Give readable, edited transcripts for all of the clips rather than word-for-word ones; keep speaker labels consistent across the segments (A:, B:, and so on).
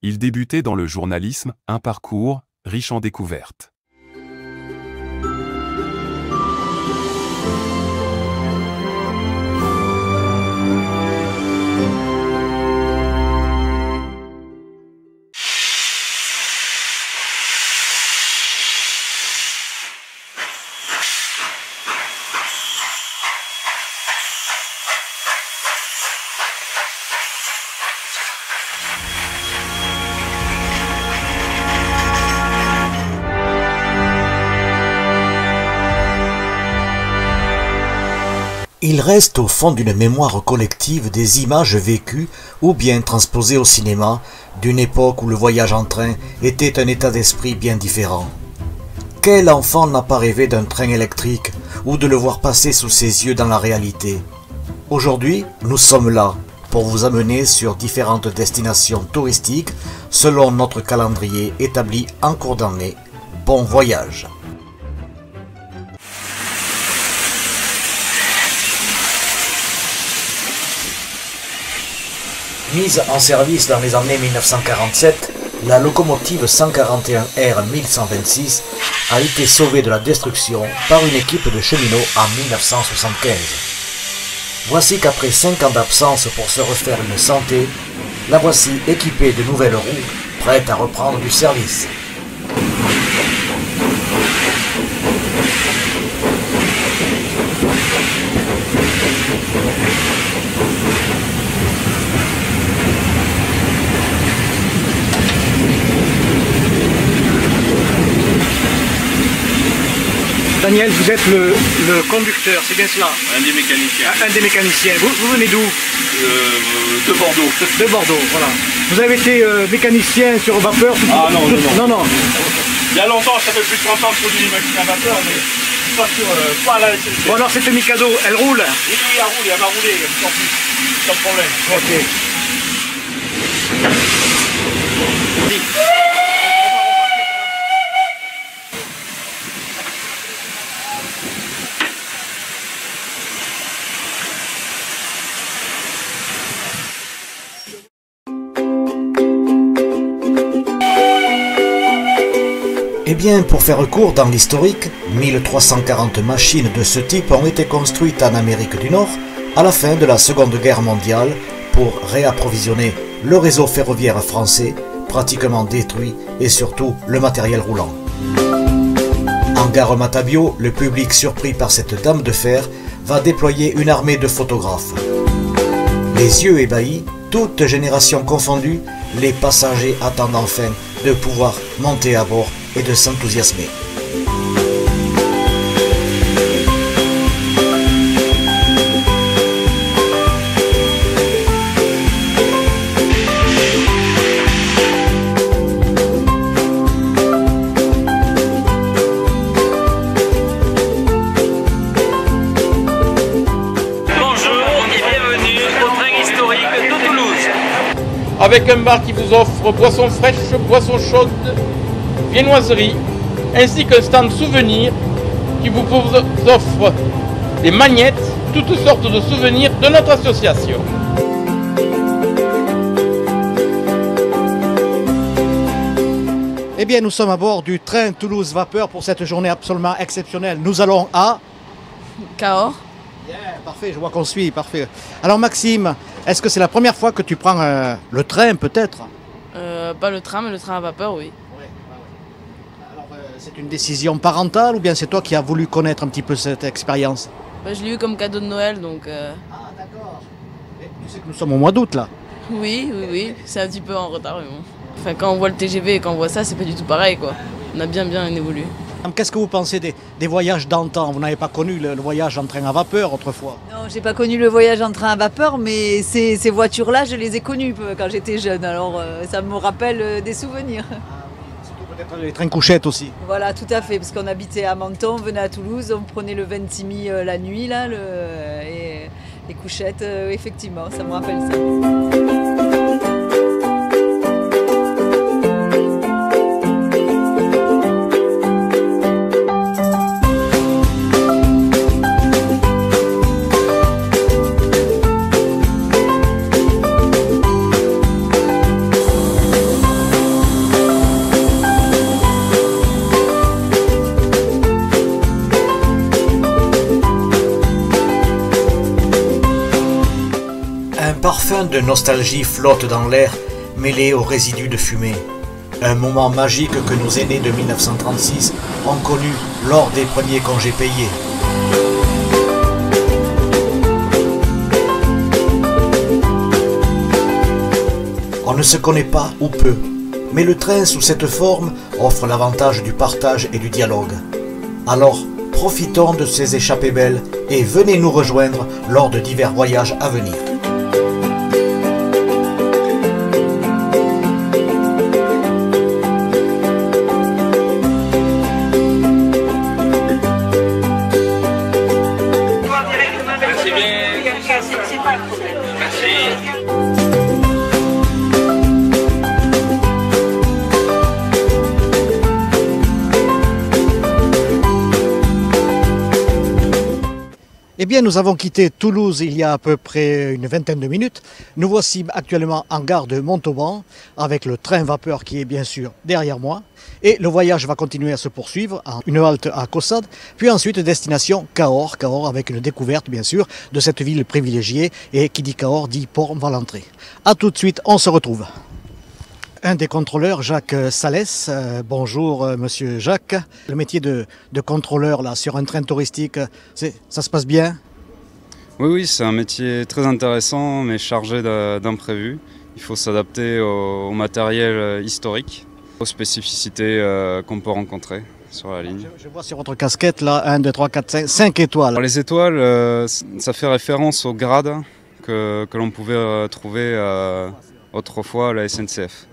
A: Il débutait dans le journalisme, un parcours riche en découvertes.
B: Il reste au fond d'une mémoire collective des images vécues ou bien transposées au cinéma d'une époque où le voyage en train était un état d'esprit bien différent. Quel enfant n'a pas rêvé d'un train électrique ou de le voir passer sous ses yeux dans la réalité? Aujourd'hui, nous sommes là pour vous amener sur différentes destinations touristiques selon notre calendrier établi en cours d'année. Bon voyage! Mise en service dans les années 1947, la locomotive 141R 1126 a été sauvée de la destruction par une équipe de cheminots en 1975. Voici qu'après 5 ans d'absence pour se refaire une santé, la voici équipée de nouvelles roues, prête à reprendre du service.
C: Daniel, vous êtes le conducteur, c'est bien cela?
D: Un des mécaniciens.
C: Un des mécaniciens. Vous venez d'où?
D: De Bordeaux.
C: De Bordeaux, voilà. Vous avez été mécanicien sur vapeur?
D: Ah non,
C: non.
D: Il y a longtemps, ça fait plus de 30 ans que je conduis une machine à vapeur, mais pas sur, pas à la SNCF.
C: Bon alors cette Mikado, elle roule?
D: Oui, elle va rouler, sans plus, sans problème.
C: Ok.
B: Eh bien, pour faire court dans l'historique, 1340 machines de ce type ont été construites en Amérique du Nord à la fin de la Seconde Guerre mondiale pour réapprovisionner le réseau ferroviaire français, pratiquement détruit, et surtout le matériel roulant. En gare Matabio, le public surpris par cette dame de fer va déployer une armée de photographes. Les yeux ébahis, toutes générations confondues, les passagers attendent enfin de pouvoir monter à bord et de s'enthousiasmer.
E: Avec un bar qui vous offre boissons fraîches, boissons chaudes, viennoiseries, ainsi qu'un stand souvenir qui vous offre des magnettes, toutes sortes de souvenirs de notre association.
C: Eh bien, nous sommes à bord du train Toulouse Vapeur pour cette journée absolument exceptionnelle. Nous allons à
F: Cahors.
C: Yeah, parfait, je vois qu'on suit, parfait. Alors Maxime, est-ce que c'est la première fois que tu prends le train peut-être?
F: Pas le train, mais le train à vapeur, oui.
C: Ouais. Alors c'est une décision parentale ou bien c'est toi qui as voulu connaître un petit peu cette expérience?
F: Je l'ai eu comme cadeau de Noël, donc...
C: Ah d'accord. Tu sais que nous sommes au mois d'août là.
F: Oui, c'est un petit peu en retard, mais bon. Enfin, quand on voit le TGV et quand on voit ça, c'est pas du tout pareil, quoi. On a bien évolué.
C: Qu'est-ce que vous pensez des voyages d'antan? Vous n'avez pas connu le voyage en train à vapeur autrefois?
G: Non, j'ai pas connu le voyage en train à vapeur, mais ces voitures-là, je les ai connues quand j'étais jeune. Alors ça me rappelle des souvenirs.
C: Surtout peut-être les trains couchettes aussi.
G: Voilà, tout à fait, parce qu'on habitait à Menton, on venait à Toulouse, on prenait le Ventimille la nuit, là, et les couchettes, effectivement, ça me rappelle ça.
B: Un parfum de nostalgie flotte dans l'air, mêlé aux résidus de fumée. Un moment magique que nos aînés de 1936 ont connu lors des premiers congés payés. On ne se connaît pas ou peu, mais le train sous cette forme offre l'avantage du partage et du dialogue. Alors, profitons de ces échappées belles et venez nous rejoindre lors de divers voyages à venir.
E: Merci bien. Merci.
C: Eh bien, nous avons quitté Toulouse il y a à peu près une vingtaine de minutes. Nous voici actuellement en gare de Montauban avec le train vapeur qui est bien sûr derrière moi. Et le voyage va continuer à se poursuivre en une halte à Caussade, puis ensuite destination Cahors. Cahors avec une découverte bien sûr de cette ville privilégiée. Et qui dit Cahors dit Port-Valentré. A tout de suite, on se retrouve. Un des contrôleurs, Jacques Salès. Bonjour monsieur Jacques. Le métier de contrôleur là, sur un train touristique, ça se passe bien?
H: Oui, c'est un métier très intéressant mais chargé d'imprévus. Il faut s'adapter au matériel historique, aux spécificités qu'on peut rencontrer sur la ligne.
C: Je vois sur votre casquette là, 1, 2, 3, 4, 5 étoiles.
H: Alors, les étoiles, ça fait référence au grade que l'on pouvait trouver autrefois à la SNCF.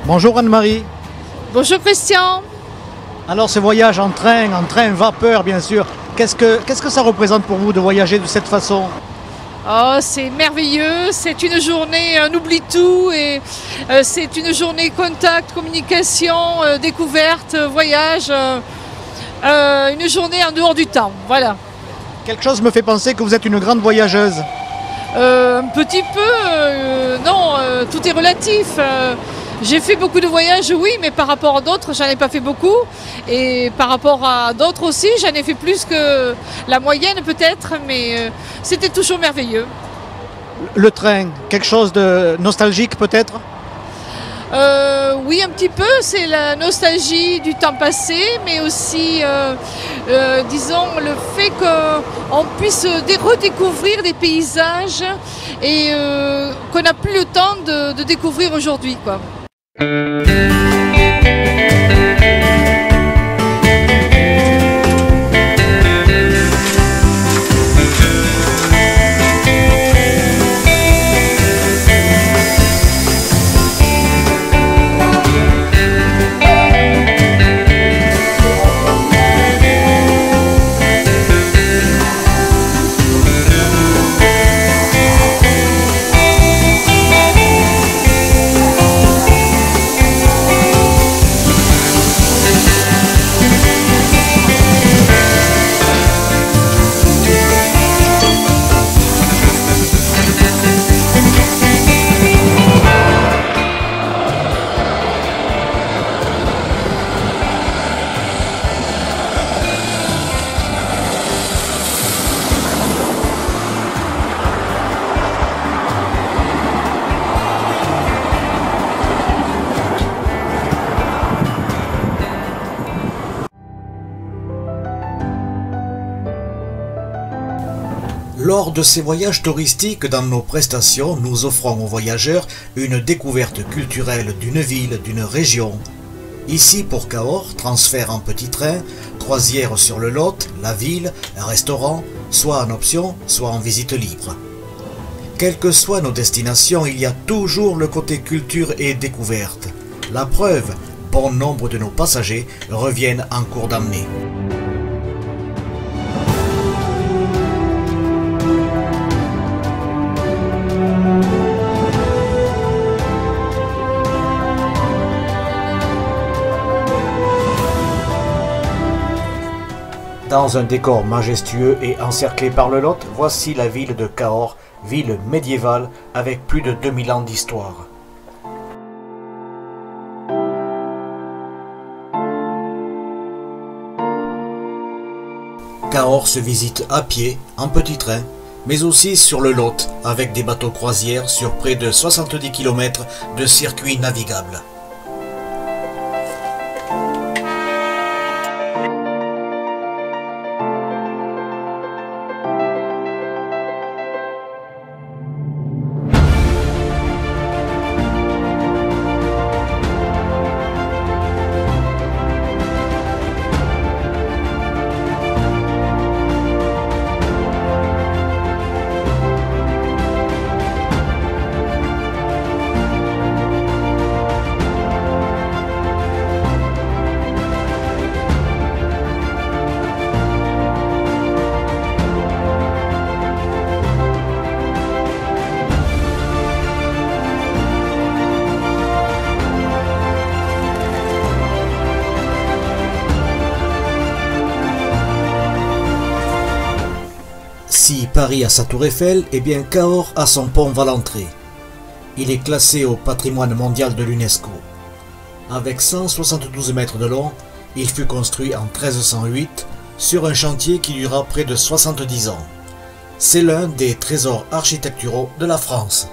C: Bonjour Anne-Marie.
I: Bonjour Christian.
C: Alors ce voyage en train vapeur bien sûr, qu'est-ce que ça représente pour vous de voyager de cette façon?
I: Oh, c'est merveilleux, c'est une journée, un oublie-tout et c'est une journée contact, communication, découverte, voyage, une journée en dehors du temps, voilà.
C: Quelque chose me fait penser que vous êtes une grande voyageuse.
I: Un petit peu, non, tout est relatif. J'ai fait beaucoup de voyages, oui, mais par rapport à d'autres, j'en ai pas fait beaucoup. Et par rapport à d'autres aussi, j'en ai fait plus que la moyenne peut-être, mais c'était toujours merveilleux.
C: Le train, quelque chose de nostalgique peut-être?
I: Oui, un petit peu, c'est la nostalgie du temps passé, mais aussi, disons, le fait qu'on puisse redécouvrir des paysages et qu'on n'a plus le temps de découvrir aujourd'hui, quoi.
B: Lors de ces voyages touristiques, dans nos prestations, nous offrons aux voyageurs une découverte culturelle d'une ville, d'une région. Ici, pour Cahors, transfert en petit train, croisière sur le Lot, la ville, un restaurant, soit en option, soit en visite libre. Quelles que soient nos destinations, il y a toujours le côté culture et découverte. La preuve, bon nombre de nos passagers reviennent en cours d'année. Dans un décor majestueux et encerclé par le Lot, voici la ville de Cahors, ville médiévale avec plus de 2000 ans d'histoire. Cahors se visite à pied, en petit train, mais aussi sur le Lot, avec des bateaux croisières sur près de 70 km de circuits navigables. Si Paris a sa tour Eiffel, eh bien Cahors a son pont Valentré. Il est classé au patrimoine mondial de l'UNESCO. Avec 172 mètres de long, il fut construit en 1308 sur un chantier qui dura près de 70 ans. C'est l'un des trésors architecturaux de la France.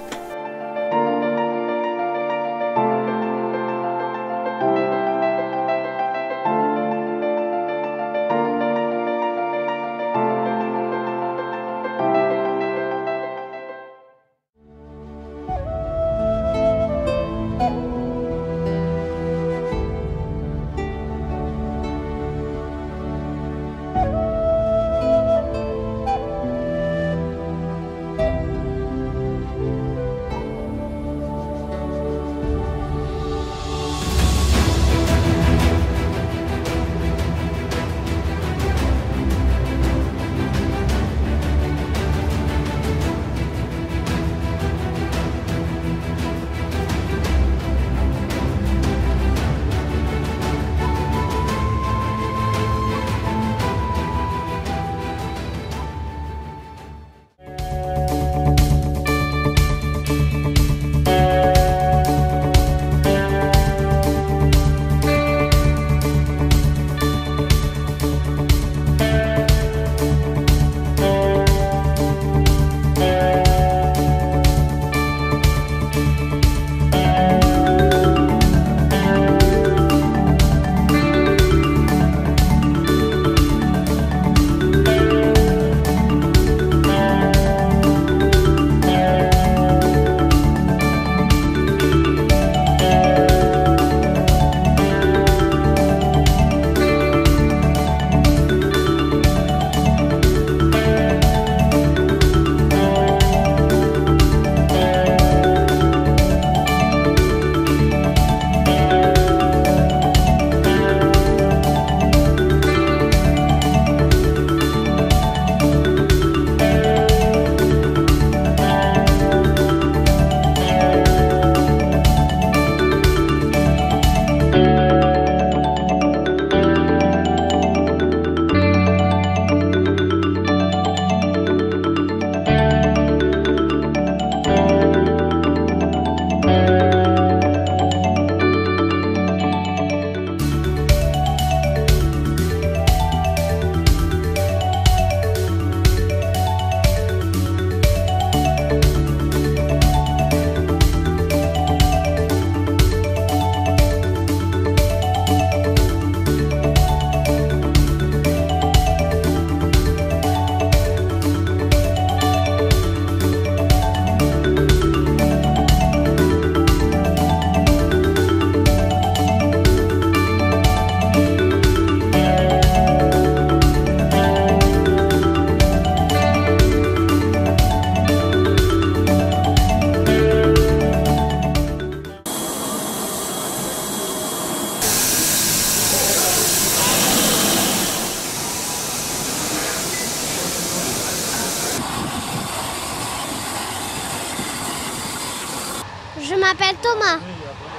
J: m'appelle Thomas.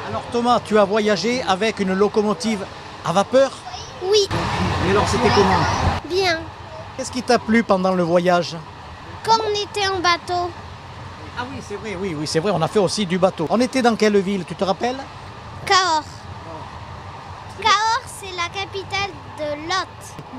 C: Alors Thomas, tu as voyagé avec une locomotive à vapeur?
J: Oui.
C: Et alors c'était comment?
J: Bien.
C: Qu'est-ce qui t'a plu pendant le voyage?
J: Quand on était en bateau.
C: Ah oui, c'est vrai, oui, c'est vrai, on a fait aussi du bateau. On était dans quelle ville, tu te rappelles?
J: Cahors. Cahors, c'est la capitale de Lot.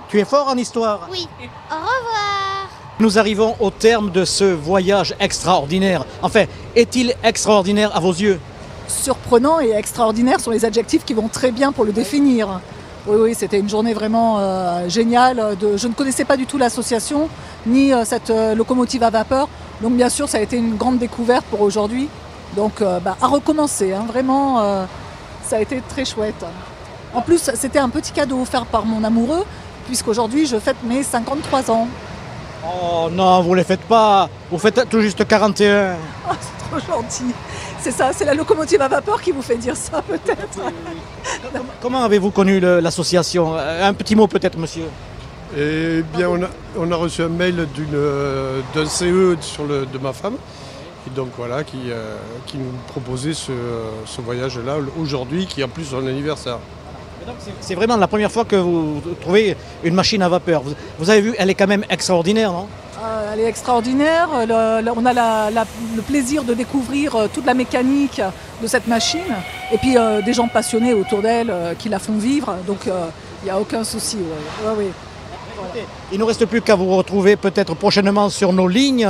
C: Tu es fort en histoire?
J: Oui. Au revoir.
C: Nous arrivons au terme de ce voyage extraordinaire. Enfin, est-il extraordinaire à vos yeux?
K: Surprenant et extraordinaire sont les adjectifs qui vont très bien pour le définir. Oui, c'était une journée vraiment géniale. Je ne connaissais pas du tout l'association, ni cette locomotive à vapeur. Donc bien sûr, ça a été une grande découverte pour aujourd'hui. Donc à recommencer, hein. Vraiment, ça a été très chouette. En plus, c'était un petit cadeau offert par mon amoureux, puisqu'aujourd'hui, je fête mes 53 ans.
C: Oh non, vous ne les faites pas. Vous faites tout juste 41.
K: Oh, c'est trop gentil. C'est ça, c'est la locomotive à vapeur qui vous fait dire ça peut-être.
C: Comment avez-vous connu l'association? Un petit mot peut-être, monsieur.
L: Eh bien, on a reçu un mail d'un CE de ma femme, et donc voilà, qui nous proposait ce voyage-là aujourd'hui, qui est en plus son anniversaire.
C: C'est vraiment la première fois que vous trouvez une machine à vapeur. Vous avez vu, elle est quand même extraordinaire, non?
K: Elle est extraordinaire. On a le plaisir de découvrir toute la mécanique de cette machine. Et puis des gens passionnés autour d'elle qui la font vivre. Donc il n'y a aucun souci. Ouais.
C: Il ne nous reste plus qu'à vous retrouver peut-être prochainement sur nos lignes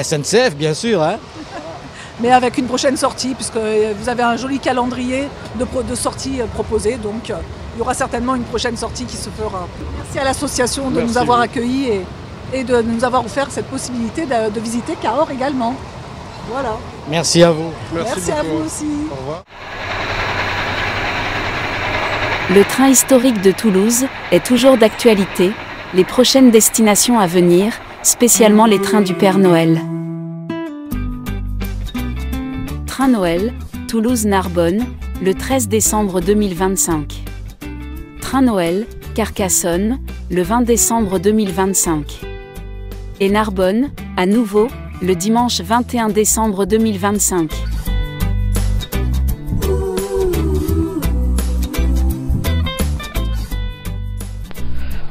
C: SNCF, bien sûr. Hein.
K: Mais avec une prochaine sortie, puisque vous avez un joli calendrier de sorties proposées. Donc il y aura certainement une prochaine sortie qui se fera. Merci à l'association de nous avoir accueillis et de nous avoir offert cette possibilité de visiter Cahors également. Voilà.
C: Merci à vous.
K: Merci à vous aussi.
L: Au revoir.
M: Le train historique de Toulouse est toujours d'actualité. Les prochaines destinations à venir, spécialement les trains du Père Noël. Train Noël, Toulouse-Narbonne, le 13 décembre 2025. Train Noël, Carcassonne, le 20 décembre 2025. Et Narbonne, à nouveau, le dimanche 21 décembre 2025.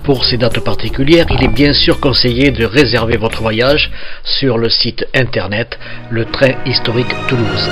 B: Pour ces dates particulières, il est bien sûr conseillé de réserver votre voyage sur le site internet Le Train Historique Toulouse.